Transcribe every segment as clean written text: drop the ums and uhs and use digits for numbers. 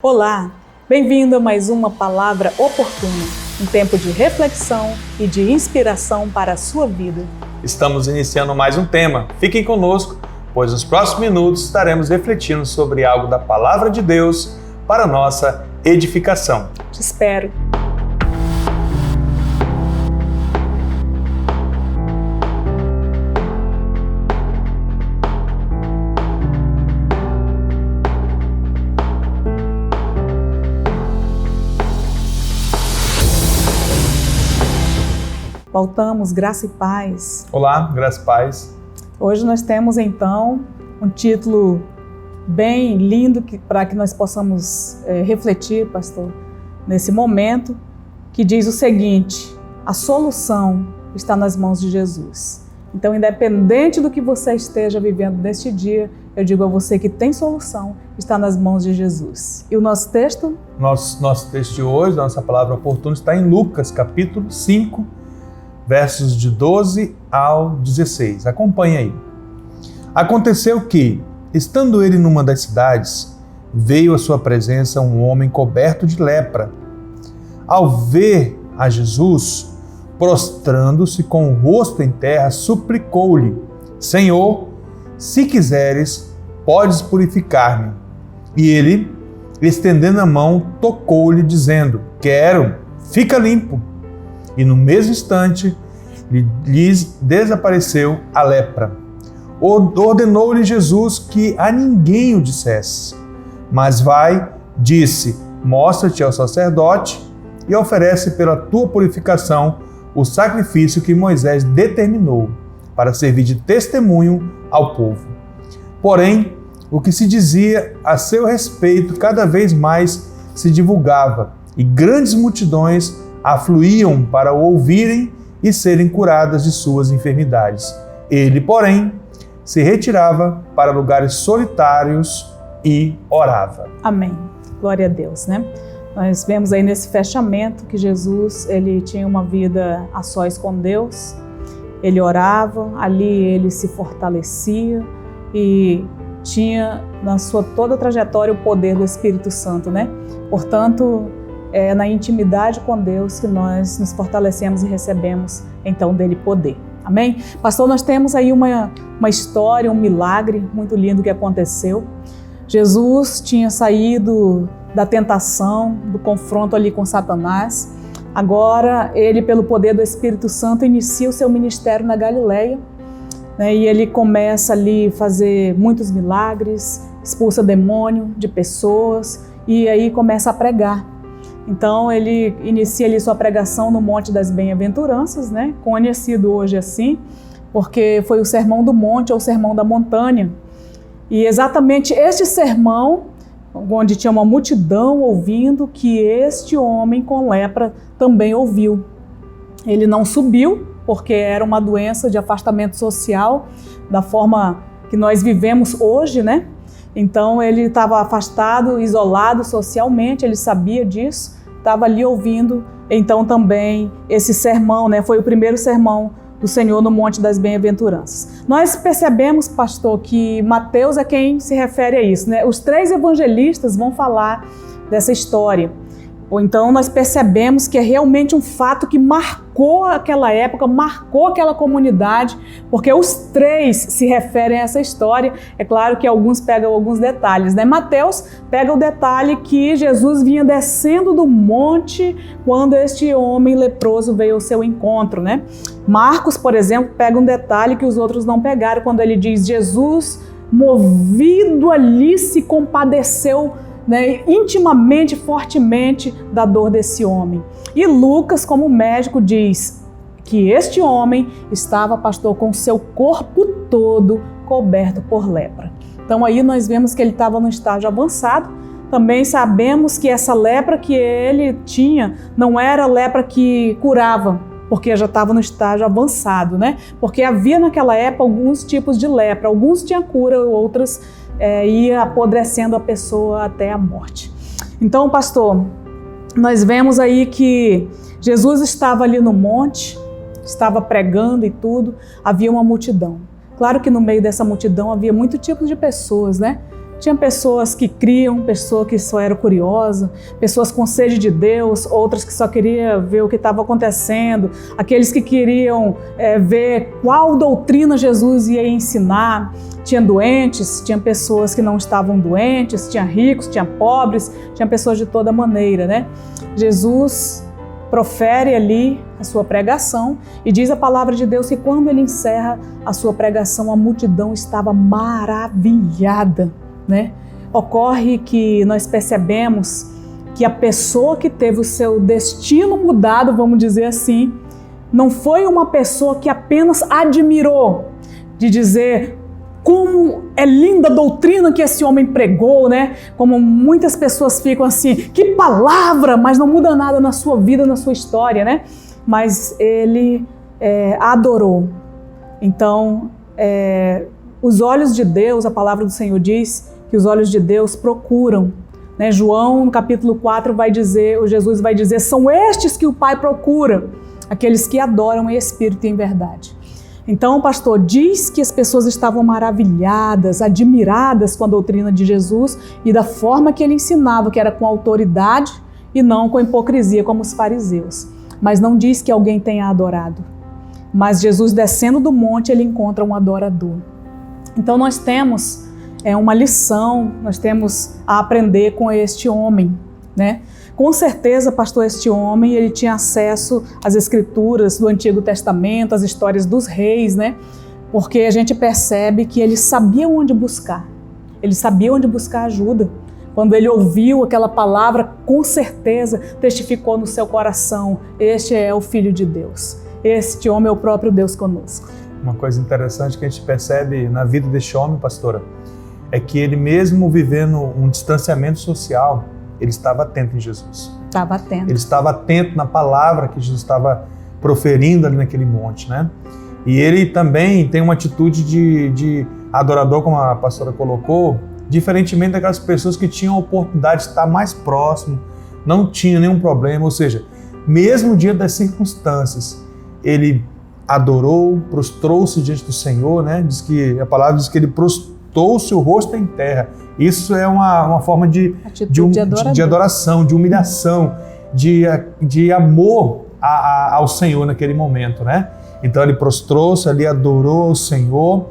Olá, bem-vindo a mais uma Palavra Oportuna, um tempo de reflexão e de inspiração para a sua vida. Estamos iniciando mais um tema. Fiquem conosco, pois nos próximos minutos estaremos refletindo sobre algo da Palavra de Deus para nossa edificação. Te espero. Voltamos, graça e paz. Olá, graça e paz. Hoje nós temos então um título bem lindo para que nós possamos refletir, pastor, nesse momento, que diz o seguinte: a solução está nas mãos de Jesus. Então, independente do que você esteja vivendo neste dia, eu digo a você que tem solução, está nas mãos de Jesus. E o nosso texto? Nosso texto de hoje, nossa palavra oportuna, está em Lucas, capítulo 5, versos de 12 ao 16. Acompanhe aí. Aconteceu que, estando ele numa das cidades, veio à sua presença um homem coberto de lepra. Ao ver a Jesus, prostrando-se com o rosto em terra, suplicou-lhe: Senhor, se quiseres, podes purificar-me. E ele, estendendo a mão, tocou-lhe, dizendo: Quero, fica limpo. E no mesmo instante lhes desapareceu a lepra. Ordenou-lhe Jesus que a ninguém o dissesse. Mas vai, disse, mostra-te ao sacerdote e oferece pela tua purificação o sacrifício que Moisés determinou para servir de testemunho ao povo. Porém, o que se dizia a seu respeito cada vez mais se divulgava e grandes multidões afluíam para o ouvirem e serem curadas de suas enfermidades. Ele, porém, se retirava para lugares solitários e orava. Amém. Glória a Deus, né? Nós vemos aí nesse fechamento que Jesus, ele tinha uma vida a sós com Deus. Ele orava, ali ele se fortalecia e tinha na sua toda a trajetória o poder do Espírito Santo, né? Portanto, é na intimidade com Deus que nós nos fortalecemos e recebemos, então, dele poder. Amém? Pastor, nós temos aí uma história, um milagre muito lindo que aconteceu. Jesus tinha saído da tentação, do confronto ali com Satanás. Agora, ele, pelo poder do Espírito Santo, inicia o seu ministério na Galileia, né? E ele começa ali a fazer muitos milagres, expulsa demônio de pessoas e aí começa a pregar. Então, ele inicia ali sua pregação no Monte das Bem-aventuranças, né? Conhecido hoje assim, porque foi o Sermão do Monte ou o Sermão da Montanha. E exatamente este sermão, onde tinha uma multidão ouvindo, que este homem com lepra também ouviu. Ele não subiu, porque era uma doença de afastamento social, da forma que nós vivemos hoje, né? Então, ele estava afastado, isolado socialmente, ele sabia disso, estava ali ouvindo, então também esse sermão, né, foi o primeiro sermão do Senhor no Monte das Bem-aventuranças. Nós percebemos, pastor, que Mateus é quem se refere a isso, né? Os três evangelistas vão falar dessa história. Ou então nós percebemos que é realmente um fato que marcou aquela época, marcou aquela comunidade, porque os três se referem a essa história. É claro que alguns pegam alguns detalhes, né? Mateus pega o detalhe que Jesus vinha descendo do monte quando este homem leproso veio ao seu encontro, né? Marcos, por exemplo, pega um detalhe que os outros não pegaram, quando ele diz: Jesus, movido ali, se compadeceu, né, intimamente, fortemente da dor desse homem. E Lucas, como médico, diz que este homem estava, pastor, com seu corpo todo coberto por lepra. Então aí nós vemos que ele estava no estágio avançado. Também sabemos que essa lepra que ele tinha não era lepra que curava, porque já estava no estágio avançado, né? Porque havia naquela época alguns tipos de lepra, alguns tinham cura, outras ia apodrecendo a pessoa até a morte. Então, pastor, nós vemos aí que Jesus estava ali no monte, estava pregando e tudo, havia uma multidão. Claro que no meio dessa multidão havia muitos tipos de pessoas, né? Tinha pessoas que criam, pessoas que só eram curiosas, pessoas com sede de Deus, outras que só queriam ver o que estava acontecendo, aqueles que queriam ver qual doutrina Jesus ia ensinar. Tinha doentes, tinha pessoas que não estavam doentes, tinha ricos, tinha pobres, tinha pessoas de toda maneira, né? Jesus profere ali a sua pregação e diz a palavra de Deus que quando ele encerra a sua pregação, a multidão estava maravilhada, né? Ocorre que nós percebemos que a pessoa que teve o seu destino mudado, vamos dizer assim, não foi uma pessoa que apenas admirou, de dizer como é linda a doutrina que esse homem pregou, né? Como muitas pessoas ficam assim, que palavra, mas não muda nada na sua vida, na sua história, né? Mas ele adorou. Então, os olhos de Deus, a palavra do Senhor diz que os olhos de Deus procuram, né? João, no capítulo 4, Jesus vai dizer, são estes que o Pai procura, aqueles que adoram em espírito e em verdade. Então, o pastor diz que as pessoas estavam maravilhadas, admiradas com a doutrina de Jesus e da forma que ele ensinava, que era com autoridade e não com hipocrisia, como os fariseus. Mas não diz que alguém tenha adorado. Mas Jesus, descendo do monte, ele encontra um adorador. Então, nós temos uma lição, nós temos a aprender com este homem, né? Com certeza, pastor, este homem, ele tinha acesso às escrituras do Antigo Testamento, às histórias dos reis, né? Porque a gente percebe que ele sabia onde buscar. Ele sabia onde buscar ajuda. Quando ele ouviu aquela palavra, com certeza testificou no seu coração, este é o Filho de Deus. Este homem é o próprio Deus conosco. Uma coisa interessante que a gente percebe na vida deste homem, pastora, é que ele mesmo vivendo um distanciamento social, ele estava atento em Jesus. Estava atento. Ele estava atento na palavra que Jesus estava proferindo ali naquele monte, né? E ele também tem uma atitude de adorador, como a pastora colocou, diferentemente daquelas pessoas que tinham a oportunidade de estar mais próximo, não tinha nenhum problema, ou seja, mesmo diante das circunstâncias, ele adorou, prostrou-se diante do Senhor, né? A palavra diz que ele prostrou-se o rosto em terra. Isso é uma forma de adoração, de humilhação, de amor ao Senhor naquele momento, né? Então ele prostrou-se ali, adorou o Senhor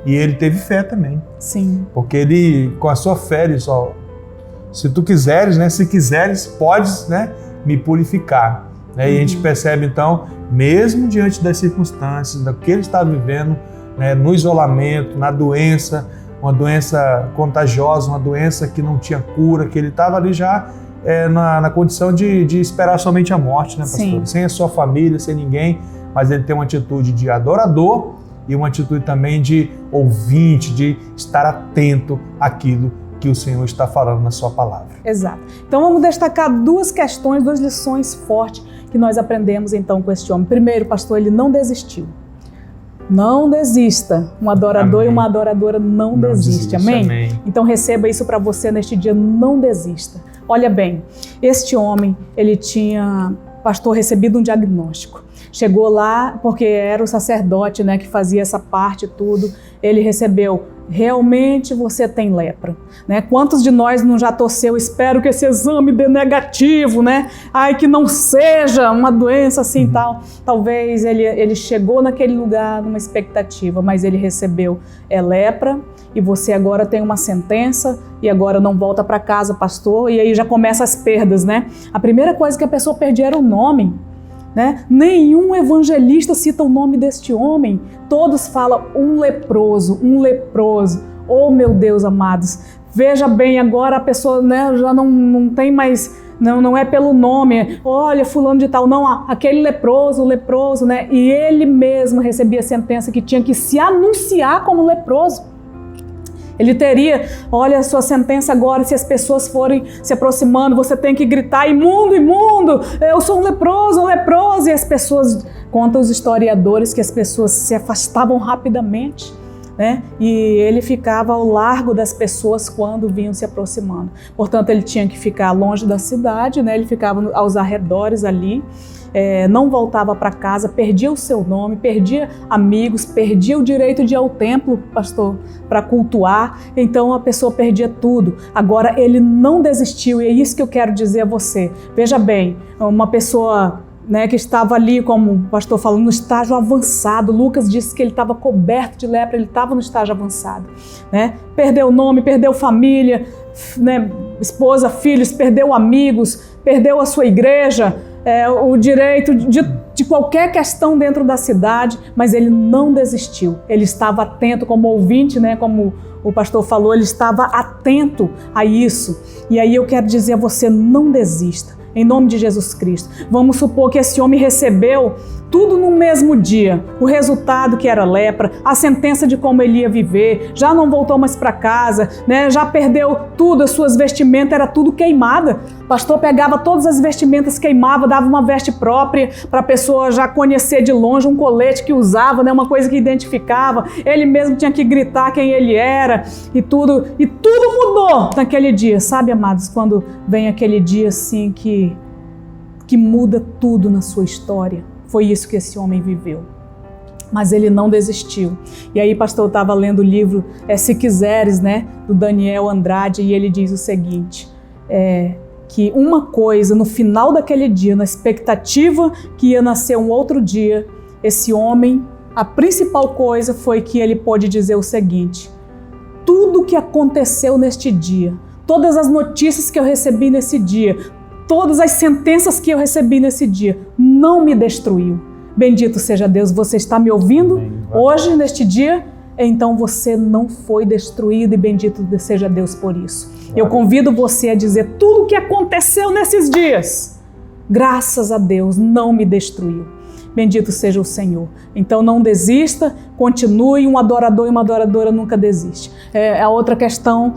e ele teve fé também. Sim. Porque ele, com a sua fé, ele disse, se tu quiseres, né? Se quiseres, podes, né? Me purificar. Né? E a gente percebe então, mesmo diante das circunstâncias, do que ele está vivendo, né? No isolamento, na doença, uma doença contagiosa, uma doença que não tinha cura, que ele estava ali já na condição de esperar somente a morte, né, pastor? Sim. Sem a sua família, sem ninguém, mas ele tem uma atitude de adorador e uma atitude também de ouvinte, de estar atento àquilo que o Senhor está falando na sua palavra. Exato. Então vamos destacar duas questões, duas lições fortes que nós aprendemos então com este homem. Primeiro, pastor, ele não desistiu. Não desista. Um adorador Amém. E uma adoradora não desiste. Amém? Amém? Então receba isso para você neste dia. Não desista. Olha bem, este homem, ele tinha, pastor, recebido um diagnóstico. Chegou lá, porque era o sacerdote, né, que fazia essa parte tudo. Ele recebeu, realmente você tem lepra, né? Quantos de nós não já torceu, espero que esse exame dê negativo, né? Ai, que não seja uma doença assim e tal. Talvez ele chegou naquele lugar numa expectativa, mas ele recebeu lepra e você agora tem uma sentença e agora não volta para casa, pastor, e aí já começa as perdas, né? A primeira coisa que a pessoa perdia era o nome. Né? Nenhum evangelista cita o nome deste homem. Todos falam um leproso, um leproso. Oh, meu Deus, amados. Veja bem, agora a pessoa, né, já não tem mais, não é pelo nome. Olha, fulano de tal. Não, aquele leproso, né? E ele mesmo recebia a sentença que tinha que se anunciar como leproso. Ele teria, olha a sua sentença agora, se as pessoas forem se aproximando, você tem que gritar, imundo, imundo, eu sou um leproso, e as pessoas, contam os historiadores, que as pessoas se afastavam rapidamente, né? E ele ficava ao largo das pessoas quando vinham se aproximando. Portanto, ele tinha que ficar longe da cidade, né? Ele ficava aos arredores ali, não voltava para casa, perdia o seu nome, perdia amigos, perdia o direito de ir ao templo, pastor, para cultuar. Então a pessoa perdia tudo. Agora ele não desistiu, e é isso que eu quero dizer a você. Veja bem, uma pessoa, né, que estava ali, como o pastor falou, no estágio avançado. Lucas disse que ele estava coberto de lepra, ele estava no estágio avançado, né? Perdeu o nome, perdeu família, né, esposa, filhos, perdeu amigos, perdeu a sua igreja, o direito de qualquer questão dentro da cidade, mas ele não desistiu. Ele estava atento como ouvinte, né, como o pastor falou, ele estava atento a isso. E aí eu quero dizer a você, não desista. Em nome de Jesus Cristo. Vamos supor que esse homem recebeu tudo no mesmo dia. O resultado, que era lepra, a sentença de como ele ia viver, já não voltou mais para casa, né? Já perdeu tudo, as suas vestimentas, era tudo queimada. O pastor pegava todas as vestimentas, queimava, dava uma veste própria para a pessoa já conhecer de longe, um colete que usava, né? Uma coisa que identificava. Ele mesmo tinha que gritar quem ele era e tudo mudou naquele dia. Sabe, amados, quando vem aquele dia assim que muda tudo na sua história. Foi isso que esse homem viveu. Mas ele não desistiu. E aí, pastor, eu estava lendo o livro Se Quiseres, né, do Daniel Andrade, e ele diz o seguinte, que uma coisa, no final daquele dia, na expectativa que ia nascer um outro dia, esse homem, a principal coisa foi que ele pôde dizer o seguinte: tudo que aconteceu neste dia, todas as notícias que eu recebi nesse dia, todas as sentenças que eu recebi nesse dia, não me destruiu. Bendito seja Deus, você está me ouvindo hoje, neste dia? Então você não foi destruído, e bendito seja Deus por isso. Eu convido você a dizer, tudo o que aconteceu nesses dias, graças a Deus, não me destruiu. Bendito seja o Senhor. Então não desista, continue. Um adorador e uma adoradora nunca desiste. A outra questão,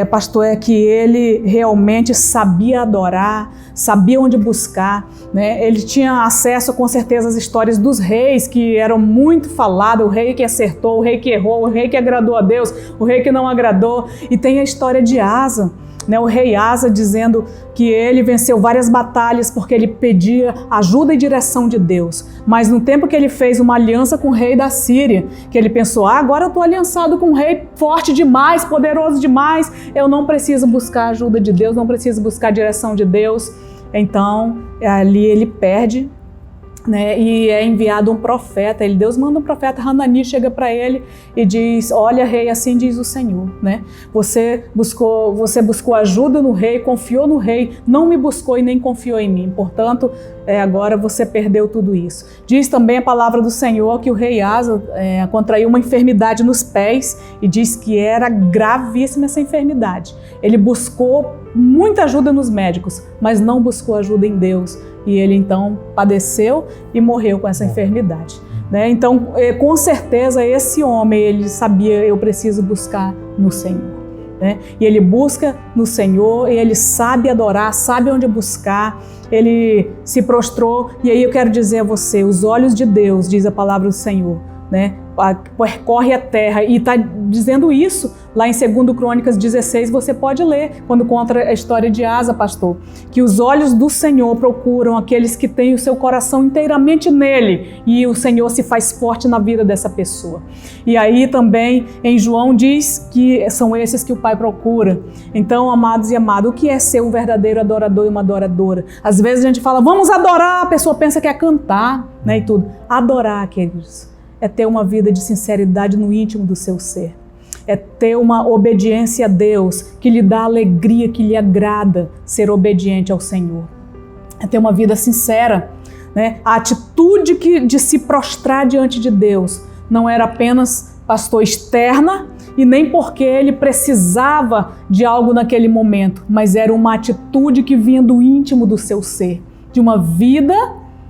pastor, é que ele realmente sabia adorar, sabia onde buscar, né? Ele tinha acesso, com certeza, às histórias dos reis, que eram muito faladas, o rei que acertou, o rei que errou, o rei que agradou a Deus, o rei que não agradou. E tem a história de Asa, né? O rei Asa dizendo que ele venceu várias batalhas porque ele pedia ajuda e direção de Deus. Mas no tempo que ele fez uma aliança com o rei da Síria, que ele pensou, agora eu estou aliançado com um rei forte demais, poderoso demais, eu não preciso buscar a ajuda de Deus, não preciso buscar a direção de Deus. Então ali ele perde, né, e é enviado um profeta. Deus manda um profeta, Hanani chega para ele e diz, olha, rei, assim diz o Senhor, né? Você buscou ajuda no rei, confiou no rei, não me buscou e nem confiou em mim. Portanto, agora você perdeu tudo isso. Diz também a palavra do Senhor que o rei Asa contraiu uma enfermidade nos pés, e diz que era gravíssima essa enfermidade. Ele buscou muita ajuda nos médicos, mas não buscou ajuda em Deus. E ele então padeceu e morreu com essa enfermidade, né? Então, com certeza, esse homem, ele sabia, eu preciso buscar no Senhor, né? E ele busca no Senhor, e ele sabe adorar, sabe onde buscar. Ele se prostrou, e aí eu quero dizer a você, os olhos de Deus, diz a palavra do Senhor, né, percorre a terra, e está dizendo isso lá em 2 Crônicas 16, você pode ler, quando conta a história de Asa, pastor, que os olhos do Senhor procuram aqueles que têm o seu coração inteiramente nele, e o Senhor se faz forte na vida dessa pessoa. E aí também em João diz que são esses que o Pai procura. Então, amados e amadas, o que é ser um verdadeiro adorador e uma adoradora? Às vezes a gente fala, vamos adorar, a pessoa pensa que é cantar, né, e tudo. Adorar, queridos, é ter uma vida de sinceridade no íntimo do seu ser. É ter uma obediência a Deus que lhe dá alegria, que lhe agrada ser obediente ao Senhor. É ter uma vida sincera, né? A atitude de se prostrar diante de Deus não era apenas, pastor, externa, e nem porque ele precisava de algo naquele momento, mas era uma atitude que vinha do íntimo do seu ser, de uma vida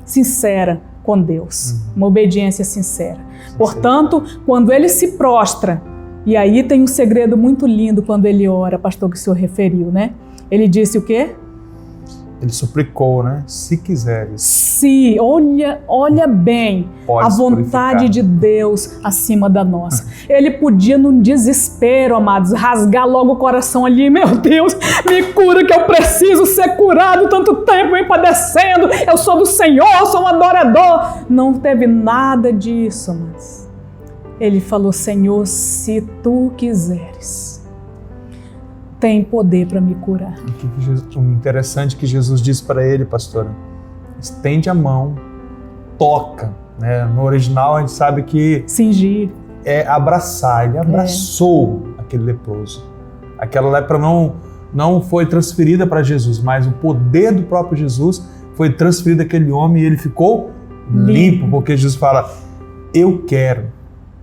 sincera com Deus, uma obediência sincera. Portanto, quando ele se prostra, e aí tem um segredo muito lindo quando ele ora, pastor, que o senhor referiu, né? Ele disse o quê? Ele suplicou, né? Se quiseres. Se, olha bem, Pode a vontade de Deus acima da nossa. Ele podia, num desespero, amados, rasgar logo o coração ali. Meu Deus, me cura que eu preciso ser curado, tanto tempo vem padecendo, eu sou do Senhor, sou um adorador. Não teve nada disso, amados. Ele falou, Senhor, se tu quiseres, tem poder para me curar. O interessante que Jesus disse para ele, pastora, estende a mão, toca. Né? No original a gente sabe que cingir é abraçar. Ele abraçou aquele leproso. Aquela lepra não foi transferida para Jesus, mas o poder do próprio Jesus foi transferido àquele homem e ele ficou limpo, porque Jesus fala, eu quero,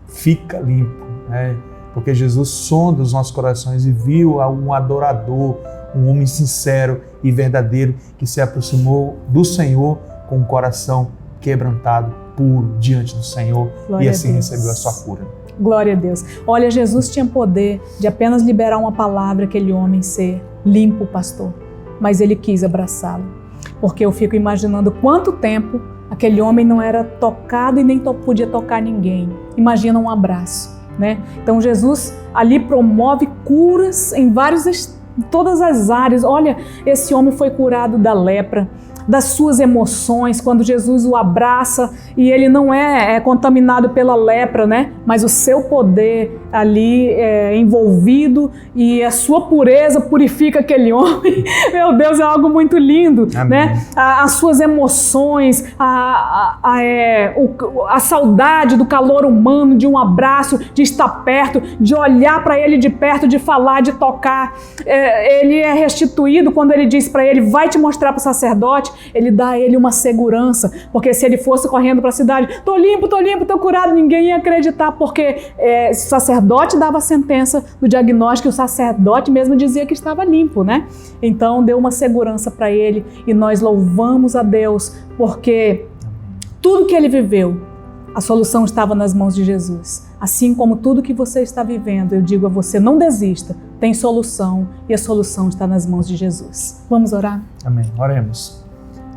fica limpo. Né? Porque Jesus sonda os nossos corações e viu um adorador, um homem sincero e verdadeiro que se aproximou do Senhor com um coração quebrantado, puro, diante do Senhor. Glória e assim recebeu a sua cura. Glória a Deus. Olha, Jesus tinha poder de apenas liberar uma palavra, aquele homem ser limpo, pastor. Mas ele quis abraçá-lo. Porque eu fico imaginando quanto tempo aquele homem não era tocado e nem podia tocar ninguém. Imagina um abraço. Né? Então Jesus ali promove curas em todas as áreas. Olha, esse homem foi curado da lepra, das suas emoções, quando Jesus o abraça e ele não é contaminado pela lepra, né? Mas o seu poder ali é envolvido e a sua pureza purifica aquele homem. Meu Deus, é algo muito lindo, né? As suas emoções, a saudade do calor humano, de um abraço, de estar perto, de olhar para ele de perto, de falar, de tocar. Ele é restituído quando ele diz para ele, vai te mostrar para o sacerdote. Ele dá a ele uma segurança, porque se ele fosse correndo para a cidade, tô limpo, tô curado, ninguém ia acreditar, porque o sacerdote dava a sentença do diagnóstico, o sacerdote mesmo dizia que estava limpo, né? Então deu uma segurança para ele e nós louvamos a Deus, porque tudo que ele viveu, a solução estava nas mãos de Jesus. Assim como tudo que você está vivendo, eu digo a você, não desista, tem solução e a solução está nas mãos de Jesus. Vamos orar? Amém, oremos.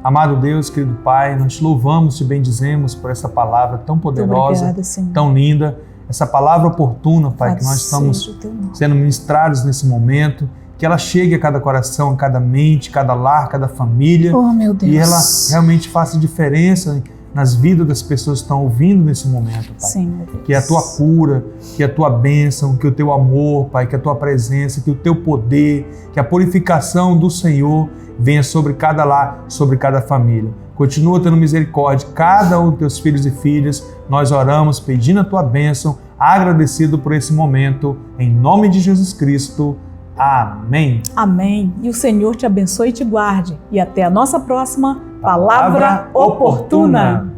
Amado Deus, querido Pai, nós te louvamos, te bendizemos por essa palavra tão poderosa, obrigada, tão linda, essa palavra oportuna, Pai, que nós estamos sendo ministrados nesse momento, que ela chegue a cada coração, a cada mente, cada lar, cada família, meu Deus. E ela realmente faça diferença nas vidas das pessoas que estão ouvindo nesse momento, Pai. Sim, meu Deus. Que a tua cura, que a tua bênção, que o teu amor, Pai, que a tua presença, que o teu poder, que a purificação do Senhor venha sobre cada lar, sobre cada família. Continua tendo misericórdia de cada um dos teus filhos e filhas. Nós oramos pedindo a tua bênção, agradecido por esse momento, em nome de Jesus Cristo. Amém. Amém. E o Senhor te abençoe e te guarde. E até a nossa próxima Palavra Oportuna.